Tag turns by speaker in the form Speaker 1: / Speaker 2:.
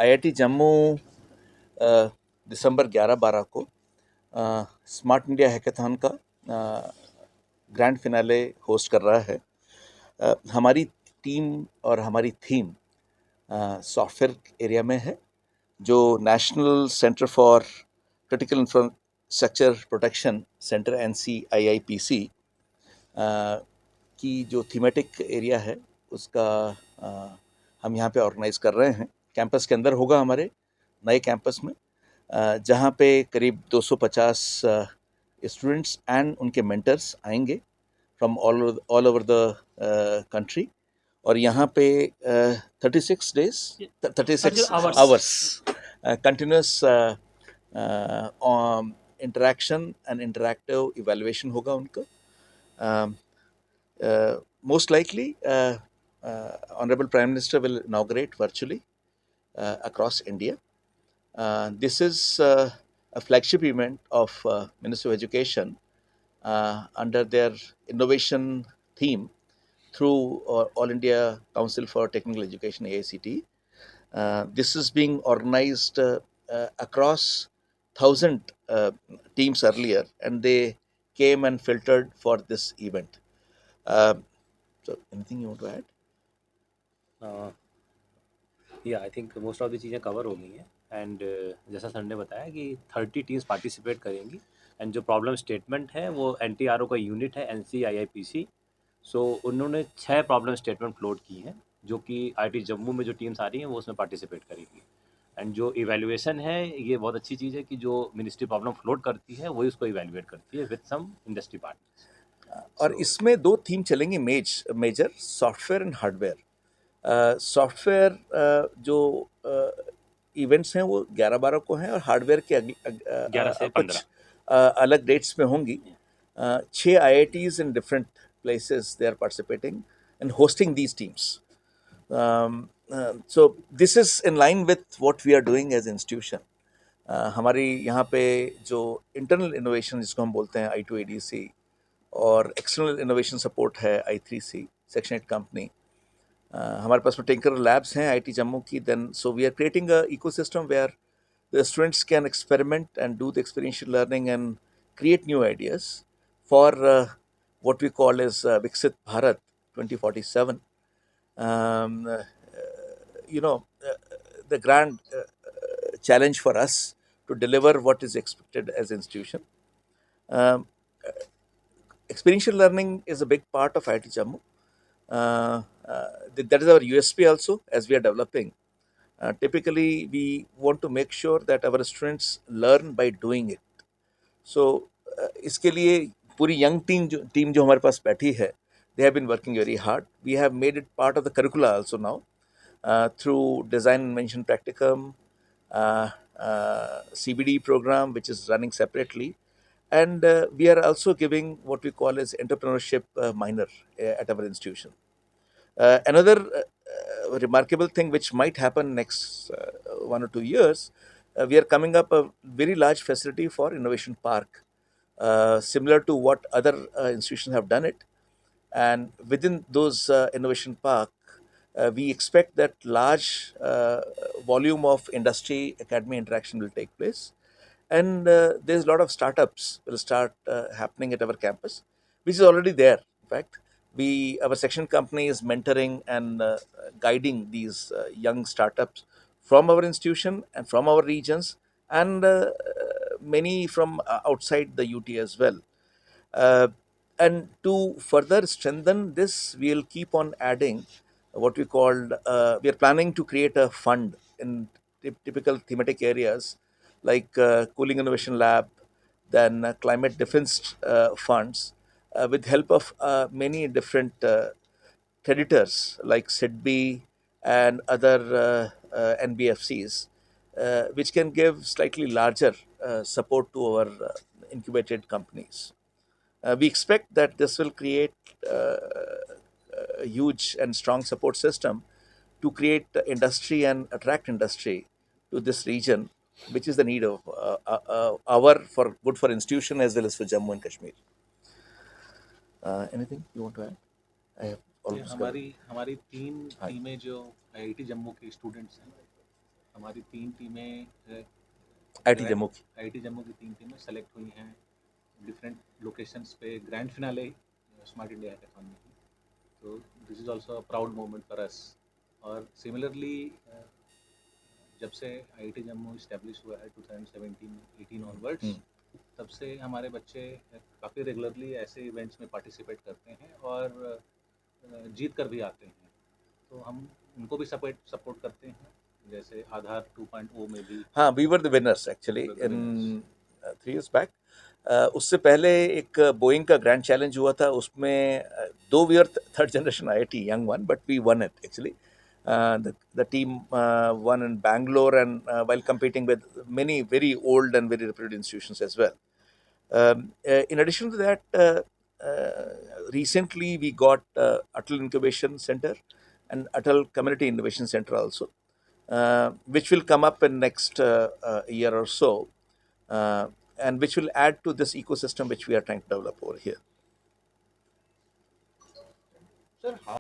Speaker 1: IIT Jammu दिसंबर 11-12 को smart India hackathon का grand finale host कर रहा है। हमारी टीम और हमारी थीम सॉफ्टवेयर एरिया में है, जो national centre for critical infrastructure protection centre NCIIPC की जो थीमेटिक एरिया है उसका हम यहाँ पे ऑर्गेनाइज कर रहे हैं। कैंपस के अंदर होगा, हमारे नए कैंपस में, जहाँ पे करीब 250 स्टूडेंट्स एंड उनके मेंटर्स आएंगे from all over the country. और यहाँ पे 36 days 36 hours continuous interaction and interactive evaluation होगा उनका। Most likely, Honorable Prime Minister will inaugurate virtually across India. This is a flagship event of Ministry of Education under their innovation theme through All India Council for Technical Education (AICTE). This is being organized across 1,000 teams earlier, and they came and filtered for this event. So, anything you want to add?
Speaker 2: या I think most of the चीज़ें cover हो गई हैं। And जैसा sir ने बताया कि 30 teams participate करेंगी। एंड जो प्रॉब्लम स्टेटमेंट है वो NTRO का यूनिट है NCIIPC। सो उन्होंने 6 प्रॉब्लम स्टेटमेंट फ्लोट की हैं, जो कि IIT जम्मू में जो टीम्स आ रही हैं वो उसमें पार्टिसिपेट करेंगी। एंड जो इवैल्यूएशन है, ये बहुत अच्छी चीज़ है कि जो मिनिस्ट्री प्रॉब्लम फ्लोट करती है वही उसको इवैल्यूएट करती है विद सम इंडस्ट्री पार्टनर्स।
Speaker 1: और इसमें 2 थीम चलेंगी major, software and hardware. Software जो इवेंट्स हैं वो 11-12 को हैं, और हार्डवेयर के
Speaker 2: 11 से 15
Speaker 1: कुछ अलग डेट्स में होंगी। 6 IITs in different places they are participating and hosting these teams. So this is in line with what we are doing as institution. हमारी यहाँ पे जो इंटरनल इनोवेशन जिसको हम बोलते हैं I2ADC, और एक्सटर्नल इनोवेशन सपोर्ट है I3C सेक्शन 8 कंपनी। हमारे पास में टिंकर लैब्स हैं IIT जम्मू की। Then so we are creating a ecosystem where the students can experiment and do the experiential learning and create new ideas for what we call as Viksit Bharat 2047. Um, uh, you know, the grand challenge for us to deliver what is expected as an institution. Um, Experiential learning is a big part of IIT Jammu. That is our USP also, as we are developing. Typically, we want to make sure that our students learn by doing it. So, इसके लिए पूरी young team जो हमारे पास बैठी है, they have been working very hard. We have made it part of the curricula also now, through design invention practicum, CBD program, which is running separately, and we are also giving what we call as entrepreneurship minor at our institution. Another remarkable thing which might happen next 1 or 2 years, we are coming up a very large facility for innovation park, similar to what other institutions have done it. And within those innovation park, we expect that large volume of industry academy interaction will take place, and there's a lot of startups will start happening at our campus, which is already there. In fact, our section company is mentoring and guiding these young startups from our institution and from our regions, and many from outside the UT as well. Uh, and to further strengthen this, we'll keep on adding what we called, we are planning to create a fund in typical thematic areas like Cooling Innovation Lab, then climate defense funds, with help of many different creditors like SIDBI and other NBFCs, which can give slightly larger support to our incubated companies. We expect that this will create a huge and strong support system to create industry and attract industry to this region, which is the need of our for good for institution as well as for Jammu and Kashmir. Anything you want to add? I have almost
Speaker 3: हमारी हमारी तीन टीमें जो IIT Jammu के students हैं, हमारी 3 टीमें
Speaker 1: IT Jammu की।
Speaker 3: आईआईटी जम्मू की 3 टीमें सेलेक्ट हुई हैं डिफरेंट लोकेशंस पे grand finale smart India hackathon में। तो this is also a proud moment for us. और सिमिलरली जब से आईआईटी जम्मू इस्टेब्लिश हुआ है 2017-18 ऑनवर्ड्स, तब से हमारे बच्चे काफ़ी रेगुलरली ऐसे इवेंट्स में पार्टिसिपेट करते हैं और जीत कर भी आते हैं। तो हम उनको भी सपोर्ट करते हैं, जैसे आधार 2.0 में भी
Speaker 1: हाँ, we were the winners actually
Speaker 3: we were the
Speaker 1: in
Speaker 3: winners।
Speaker 1: 3 years back. उससे पहले एक बोइंग का ग्रैंड चैलेंज हुआ था, उसमें दो we are third generation IIT young one, but we won it actually. The team won in Bangalore, and while competing with many very old and very reputed institutions as well. In addition to that, recently we got Atal Incubation Center and Atal Community Innovation Center also, which will come up in next year or so, uh, and which will add to this ecosystem which we are trying to develop over here.
Speaker 3: Sir, how